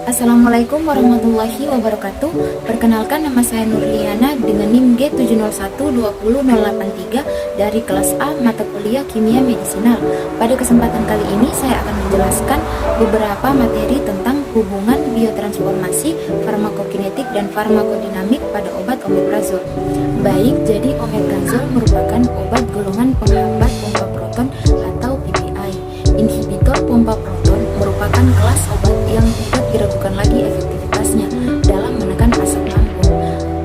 Assalamualaikum warahmatullahi wabarakatuh. Perkenalkan, nama saya Nurliana dengan NIM G7012083 dari kelas A mata kuliah Kimia Medisinal. Pada kesempatan kali ini saya akan menjelaskan beberapa materi tentang hubungan biotransformasi, farmakokinetik dan farmakodinamik pada obat omeprazol. Baik, jadi omeprazol merupakan obat golongan penghambat pompa proton atau PPI. Inhibitor pompa proton merupakan kelas obat yang tidak diragukan lagi efektivitasnya dalam menekan asam lambung.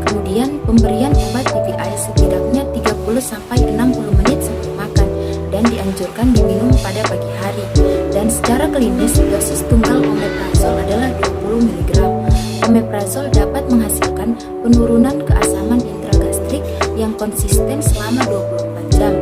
Kemudian pemberian obat PPI setidaknya 30-60 menit sebelum makan dan dianjurkan diminum pada pagi hari. Dan secara klinis dosis tunggal omeprazol adalah 20 mg. Omeprazol dapat menghasilkan penurunan keasaman intragastrik yang konsisten selama 24 jam.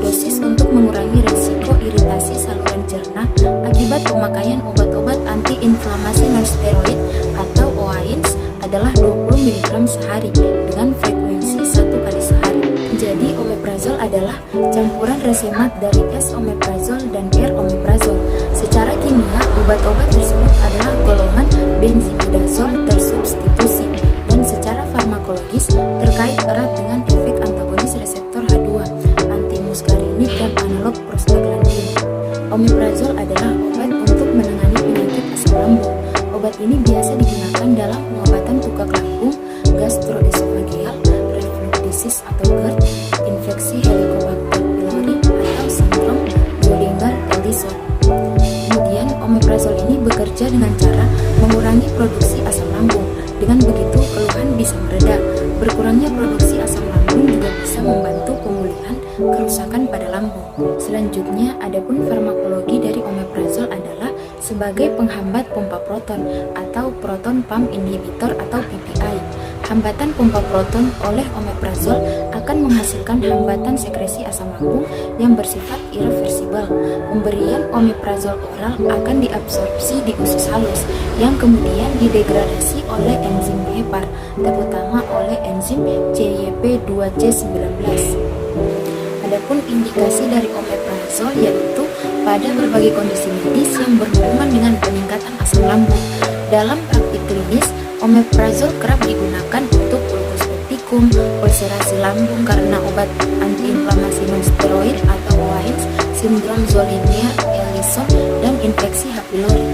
Dosis untuk mengurangi risiko iritasi saluran cerna akibat pemakaian obat-obat antiinflamasi nonsteroid atau OAINS adalah 20 mg sehari dengan frekuensi 1 kali sehari. Jadi omeprazol adalah campuran resemat dari S-omeprazol dan R-omeprazol. Secara kimia, obat-obat tersebut adalah golongan benzimidazol tersubstitusi dan secara farmakologis terkait erat dengan efek antagonis reseptor H2, antimuskarinik dan analog prostaglandin. Omeprazol adalah obat untuk menangani penyakit asam lambung. Obat ini biasa digunakan dalam pengobatan tukak lambung, gastroesophageal, reflux disease atau GERD, infeksi Helicobacter pylori atau sindrom Bollinger-Ellison. Kemudian omeprazol ini bekerja dengan cara mengurangi produksi asam lambung. Dengan begitu keluhan bisa mereda. Berkurangnya produksi asam lambung juga bisa membantu pemulihan kerusakan pada lambung. Selanjutnya, adapun farmakologi dari omeprazol adalah sebagai penghambat pompa proton atau proton pump inhibitor atau PPI. Hambatan pompa proton oleh omeprazol akan menghasilkan hambatan sekresi asam lambung yang bersifat irreversibel. Pemberian omeprazol oral akan diabsorpsi di usus halus yang kemudian didegradasi oleh enzim hepar, terutama oleh enzim CYP2C19. Adapun indikasi dari omeprazol yaitu pada berbagai kondisi medis yang berhubungan dengan peningkatan asam lambung. Dalam praktik klinis, omeprazol kerap digunakan untuk ulkus peptikum, ulcerasi lambung karena obat antiinflamasi nonsteroid atau OAINS, sindrom Zollinger-Ellison, dan infeksi H. pylori.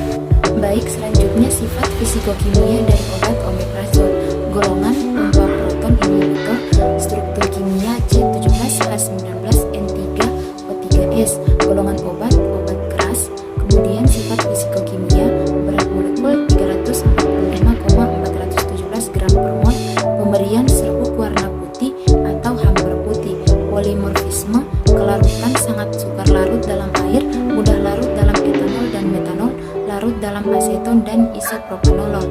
Baik, selanjutnya sifat fisikokimia dari obat omeprazol. Golongan pompa proton inhibitor, struktur kimia C17H19N3O3S, golongan obat keras. Kemudian sifat fisikokimia, berat molekul 345,417 gram per mol, pemberian serbuk warna putih atau hamper putih, polimorfisme, kelarutan sangat sukar larut dalam air, mudah larut dalam etanol dan metanol, larut dalam aseton dan isopropanolol,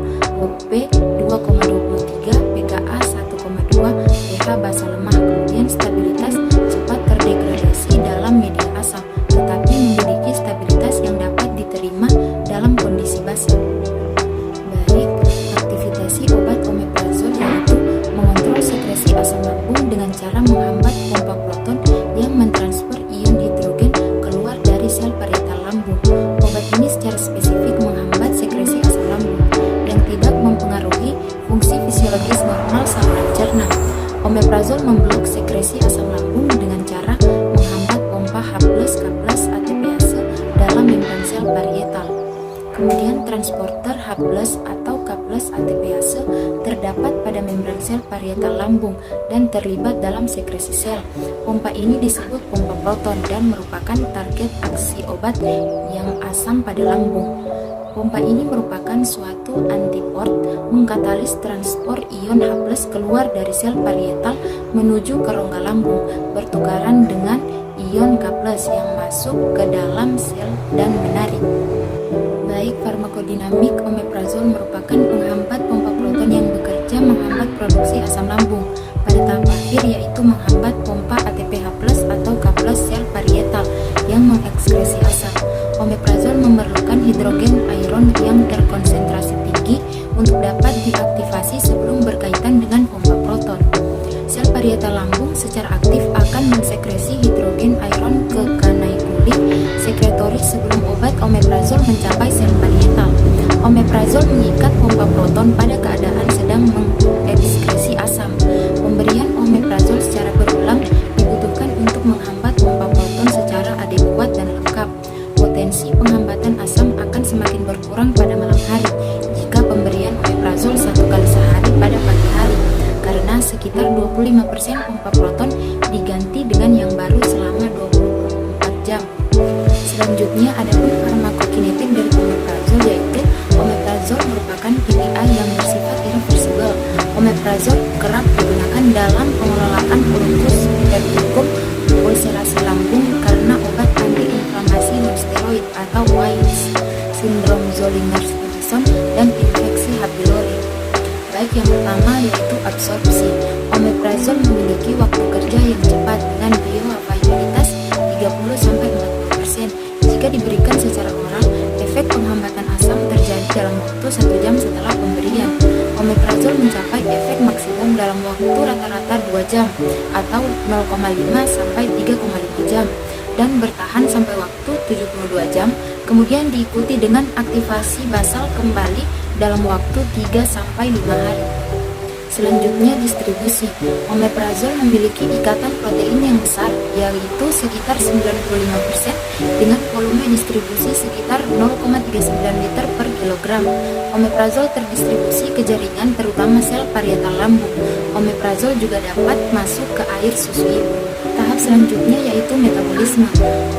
P 2,23, pKa 1,2, pH basa lemah. Kemudian stabilitas cepat terdegradasi dalam media asam, tetapi memiliki stabilitas yang dapat diterima dalam kondisi basa. Baik, aktivitas obat omeprazol yaitu mengontrol sekresi asam lambung dengan cara menghambat pompa proton yang mentransfer ion hidrogen keluar dari sel parietal lambung. Obat ini secara spesifik menghambat sekresi asam lambung yang tidak mempengaruhi fungsi fisiologis normal saluran cerna. Omeprazol memblok sekresi asam lambung dengan cara menghambat pompa H+K+ ATPase dalam membran sel parietal. Kemudian transporter H+ atau K+ ATPase terdapat pada membran sel parietal lambung dan terlibat dalam sekresi sel. Pompa ini disebut pompa proton dan merupakan target aksi obat yang asam pada lambung. Pompa ini merupakan suatu antiport mengkatalis transpor ion H+ keluar dari sel parietal menuju ke rongga lambung, bertukaran dengan ion K+ yang masuk ke dalam sel dan menarik. Baik, farmakodinamik omeprazol merupakan penghambat pompa proton yang bekerja menghambat produksi asam lambung pada tahap akhir, yaitu menghambat pompa ATPH+ atau K+ sel parietal yang mengekskresi asam. Omeprazol memerlukan hidrogen iron yang terkonsentrasi tinggi untuk dapat diaktifasi sebelum berkaitan dengan pompa proton. Sel parietal lambung secara aktif akan mensekresi hidrogen iron ke kanaibulik sekretoris sebelum obat omeprazol mencapai sel parietal. Omeprazol mengikat pompa proton pada keadaan sedang mengekskresi asam. Pemberian omeprazol secara berulang dibutuhkan untuk menghambat pompa proton secara adekuat dan lengkap. Potensi penghambatan asam akan semakin berkurang pada malam hari jika pemberian omeprazol 1 kali sehari pada pagi hari, karena sekitar 25% pompa proton diganti dengan yang baru selama 24 jam. Selanjutnya ada pun farmakokinetik dari omeprazol, yaitu omeprazol merupakan PPI yang bersifat irreversibel. Omeprazol kerap digunakan dalam pengelolaan ulkus hukum ulcerasi lambung karena obat antiinflamasi non-steroid atau WAINS, sindrom Zollinger-Ellison, dan infeksi H. pylori. Baik yang pertama yaitu absorpsi. Omeprazol memiliki waktu kerja yang cepat dengan bioavailabilitas 30-40%. Jika diberikan secara oral, efek penghambatan asam terjadi dalam waktu 1 jam setelah pemberian. Omeprazol mencapai efek maksimum dalam waktu rata-rata 2 jam atau 0,5-3,5 jam dan bertahan sampai waktu 72 jam, kemudian diikuti dengan aktivasi basal kembali dalam waktu 3-5 hari. Selanjutnya distribusi. Omeprazol memiliki ikatan protein yang besar, yaitu sekitar 95% dengan volume distribusi sekitar 0,39 liter per kilogram. Omeprazol terdistribusi ke jaringan terutama sel parietal lambung. Omeprazol juga dapat masuk ke air susu ibu. Tahap selanjutnya yaitu metabolisme.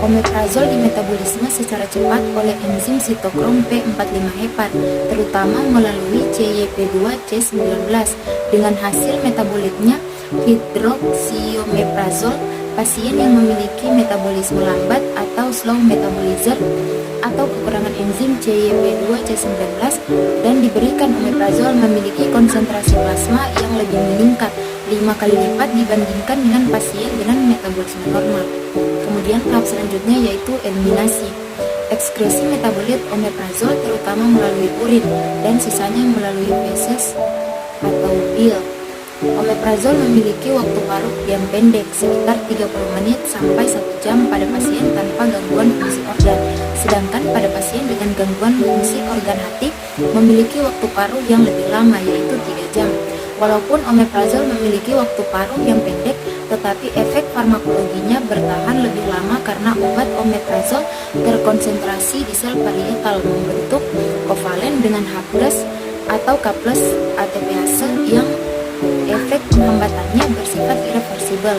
Omeprazol dimetabolisme secara cepat oleh enzim sitokrom P45 hepat, terutama melalui CYP2C19. Dengan hasil metabolitnya hidroksiomeprazol, pasien yang memiliki metabolisme lambat atau slow metabolizer atau kekurangan enzim CYP2C19 dan diberikan omeprazol memiliki konsentrasi plasma yang lebih meningkat 5 kali lipat dibandingkan dengan pasien dengan metabolisme normal. Kemudian tahap selanjutnya yaitu eliminasi. Ekskresi metabolit omeprazol terutama melalui urin dan sisanya melalui feses atau bile. Omeprazol memiliki waktu parut yang pendek, sekitar 30 menit sampai 1 jam pada pasien tanpa gangguan fungsi organ. Sedangkan pada pasien dengan gangguan fungsi organ hati memiliki waktu paruh yang lebih lama, yaitu 3 jam. Walaupun omeprazol memiliki waktu paruh yang pendek, tetapi efek farmakologinya bertahan lebih lama karena obat omeprazol terkonsentrasi di sel parietal membentuk kovalen dengan H+ atau K+ ATPase yang efek penghambatannya bersifat irreversibel.